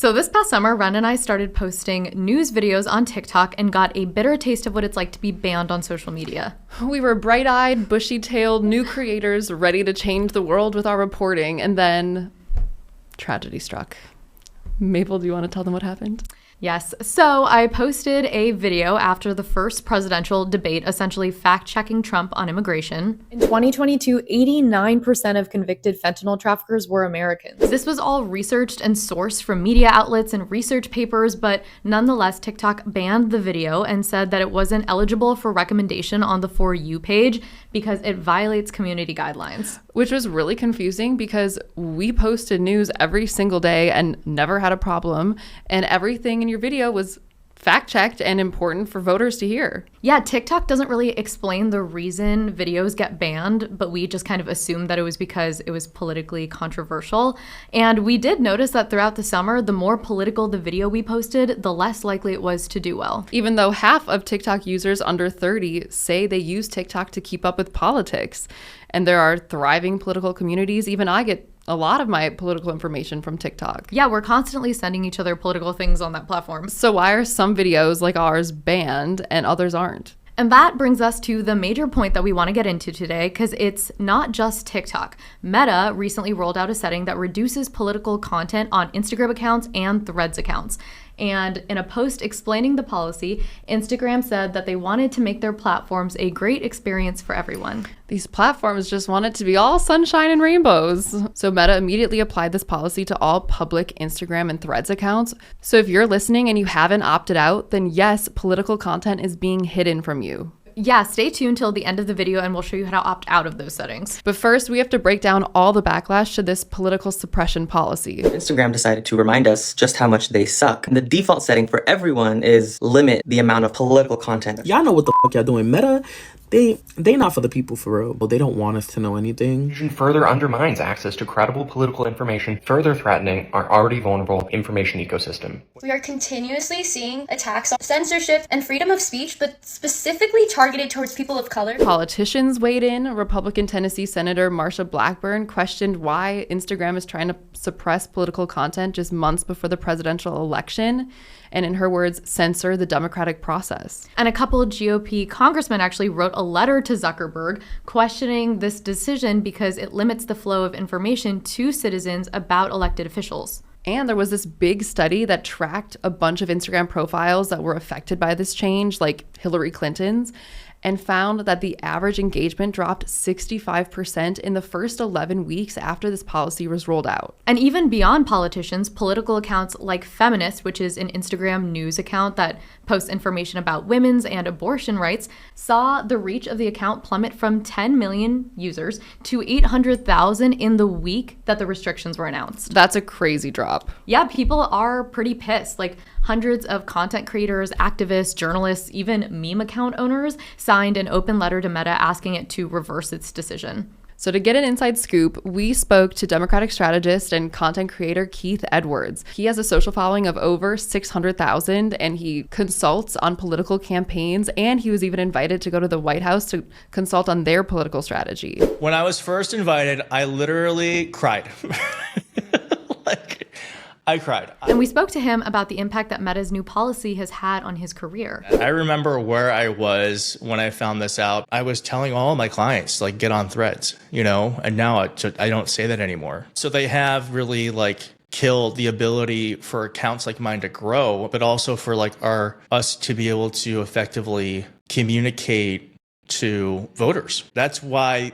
So this past summer, Ren and I started posting news videos on TikTok and got a bitter taste of what it's like to be banned on social media. We were bright-eyed, bushy-tailed new creators ready to change the world with our reporting, and then tragedy struck. Maple, do you want to tell them what happened? Yes, so I posted a video after the first presidential debate, essentially fact-checking Trump on immigration. In 2022, 89% of convicted fentanyl traffickers were Americans. This was all researched and sourced from media outlets and research papers, but nonetheless, TikTok banned the video and said that it wasn't eligible for recommendation on the For You page because it violates community guidelines. Which was really confusing because we posted news every single day and never had a problem, and everything in your video was fact-checked and important for voters to hear. Yeah, TikTok doesn't really explain the reason videos get banned, but we just kind of assumed that it was because it was politically controversial. And we did notice that throughout the summer, the more political the video we posted, the less likely it was to do well. Even though half of TikTok users under 30 say they use TikTok to keep up with politics. And there are thriving political communities. Even I get a lot of my political information from TikTok. Yeah, we're constantly sending each other political things on that platform. So why are some videos like ours banned and others aren't? And that brings us to the major point that we want to get into today, because it's not just TikTok. Meta recently rolled out a setting that reduces political content on Instagram accounts and Threads accounts. And in a post explaining the policy, Instagram said that they wanted to make their platforms a great experience for everyone. These platforms just want it to be all sunshine and rainbows. So Meta immediately applied this policy to all public Instagram and Threads accounts. So if you're listening and you haven't opted out, then yes, political content is being hidden from you. Yeah, stay tuned till the end of the video and we'll show you how to opt out of those settings. But first, we have to break down all the backlash to this political suppression policy. Instagram decided to remind us just how much they suck. The default setting for everyone is limit the amount of political content. Y'all know what the fuck y'all doing. Meta, they not for the people for real. They don't want us to know anything. Further undermines access to credible political information, further threatening our already vulnerable information ecosystem. We are continuously seeing attacks on censorship and freedom of speech, but specifically targeted towards people of color. Politicians weighed in. Republican Tennessee Senator Marsha Blackburn questioned why Instagram is trying to suppress political content just months before the presidential election, and in her words, censor the democratic process. And a couple of GOP congressmen actually wrote a letter to Zuckerberg questioning this decision because it limits the flow of information to citizens about elected officials. And there was this big study that tracked a bunch of Instagram profiles that were affected by this change, like Hillary Clinton's, and found that the average engagement dropped 65% in the first 11 weeks after this policy was rolled out. And even beyond politicians, political accounts like Feminist, which is an Instagram news account that posts information about women's and abortion rights, saw the reach of the account plummet from 10 million users to 800,000 in the week that the restrictions were announced. That's a crazy drop. Yeah, people are pretty pissed. Like, hundreds of content creators, activists, journalists, even meme account owners signed an open letter to Meta asking it to reverse its decision. So to get an inside scoop, we spoke to Democratic strategist and content creator Keith Edwards. He has a social following of over 600,000 and he consults on political campaigns, and he was even invited to go to the White House to consult on their political strategy. When I was first invited, I literally cried. I cried. And we spoke to him about the impact that Meta's new policy has had on his career. I remember where I was when I found this out. I was telling all of my clients, like, get on Threads, and now I don't say that anymore. So they have really killed the ability for accounts like mine to grow, but also for us to be able to effectively communicate to voters. That's why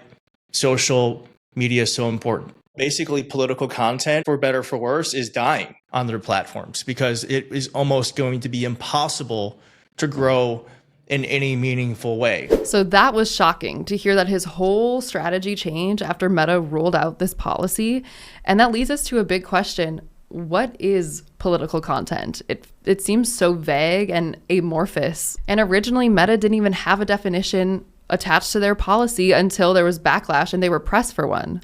social media is so important. Basically, political content, for better or for worse, is dying on their platforms because it is almost going to be impossible to grow in any meaningful way. So that was shocking to hear that his whole strategy changed after Meta rolled out this policy. And that leads us to a big question. What is political content? It seems so vague and amorphous. And originally, Meta didn't even have a definition attached to their policy until there was backlash and they were pressed for one.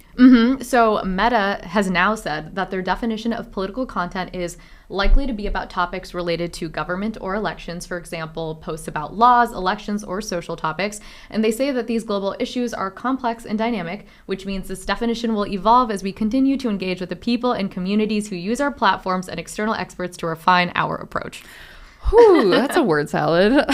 So Meta has now said that their definition of political content is likely to be about topics related to government or elections, for example, posts about laws, elections, or social topics. And they say that these global issues are complex and dynamic, which means this definition will evolve as we continue to engage with the people and communities who use our platforms and external experts to refine our approach. Whew, that's a word salad.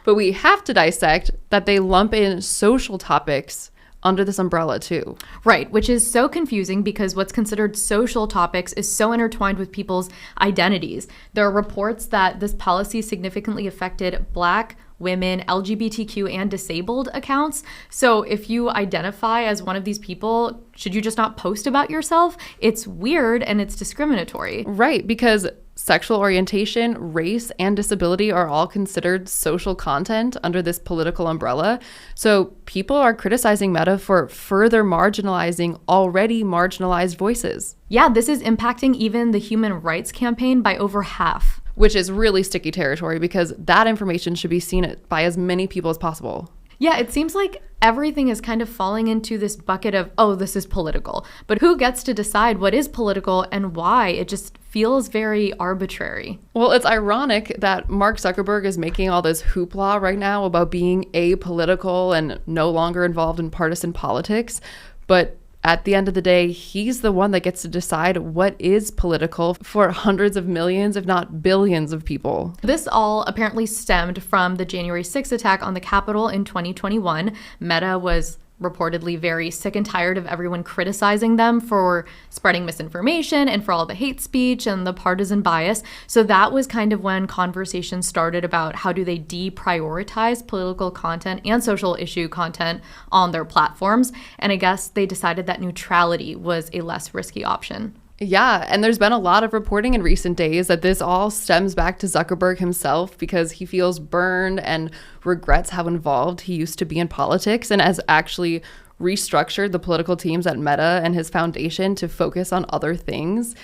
But we have to dissect that they lump in social topics under this umbrella too. Right, which is so confusing because what's considered social topics is so intertwined with people's identities. There are reports that this policy significantly affected Black, women, LGBTQ, and disabled accounts. So if you identify as one of these people, should you just not post about yourself? It's weird and it's discriminatory. Right, because sexual orientation, race, and disability are all considered social content under this political umbrella. So people are criticizing Meta for further marginalizing already marginalized voices. Yeah, this is impacting even the Human Rights Campaign by over half. Which is really sticky territory because that information should be seen by as many people as possible. Yeah, it seems like everything is kind of falling into this bucket of, oh, this is political. But who gets to decide what is political and why? It just feels very arbitrary. Well, it's ironic that Mark Zuckerberg is making all this hoopla right now about being apolitical and no longer involved in partisan politics. But at the end of the day, he's the one that gets to decide what is political for hundreds of millions, if not billions of people. This all apparently stemmed from the January 6th attack on the Capitol in 2021. Meta was reportedly very sick and tired of everyone criticizing them for spreading misinformation and for all the hate speech and the partisan bias. So that was kind of when conversations started about how do they deprioritize political content and social issue content on their platforms. And I guess they decided that neutrality was a less risky option. Yeah, and there's been a lot of reporting in recent days that this all stems back to Zuckerberg himself because he feels burned and regrets how involved he used to be in politics and has actually restructured the political teams at Meta and his foundation to focus on other things.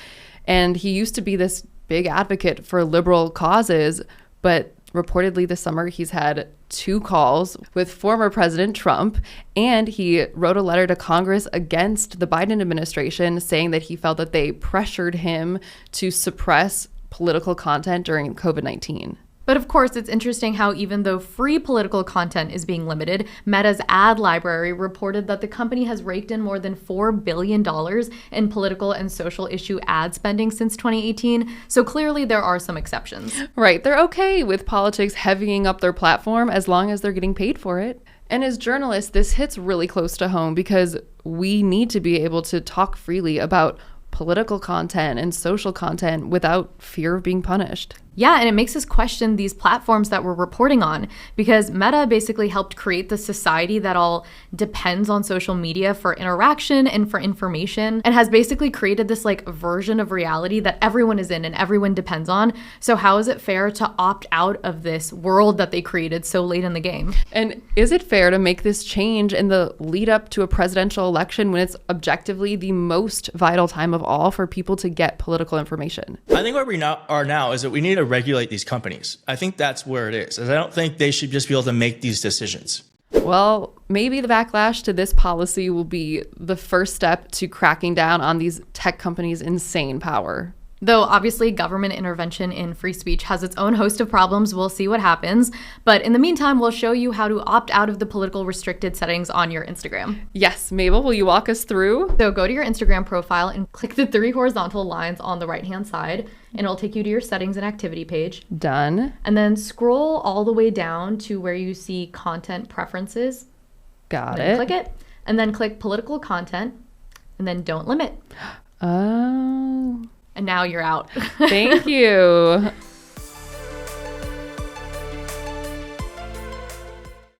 And he used to be this big advocate for liberal causes, but reportedly this summer he's had 2 calls with former President Trump, and he wrote a letter to Congress against the Biden administration saying that he felt that they pressured him to suppress political content during COVID-19. But of course, it's interesting how even though free political content is being limited, Meta's ad library reported that the company has raked in more than $4 billion in political and social issue ad spending since 2018. So clearly there are some exceptions. Right. They're okay with politics heavying up their platform as long as they're getting paid for it. And as journalists, this hits really close to home because we need to be able to talk freely about political content and social content without fear of being punished. Yeah, and it makes us question these platforms that we're reporting on because Meta basically helped create the society that all depends on social media for interaction and for information and has basically created this like version of reality that everyone is in and everyone depends on. So how is it fair to opt out of this world that they created so late in the game? And is it fair to make this change in the lead up to a presidential election when it's objectively the most vital time of all for people to get political information? I think where we are now is that we need to regulate these companies. I think that's where it is. I don't think they should just be able to make these decisions. Well, maybe the backlash to this policy will be the first step to cracking down on these tech companies' insane power. Though obviously government intervention in free speech has its own host of problems, we'll see what happens. But in the meantime, we'll show you how to opt out of the political restricted settings on your Instagram. Yes, Mabel, will you walk us through? So go to your Instagram profile and click the 3 horizontal lines on the right-hand side, and it'll take you to your settings and activity page. Done. And then scroll all the way down to where you see content preferences. Got Then it. click it, and then click political content, and then don't limit. Oh. And now you're out. Thank you.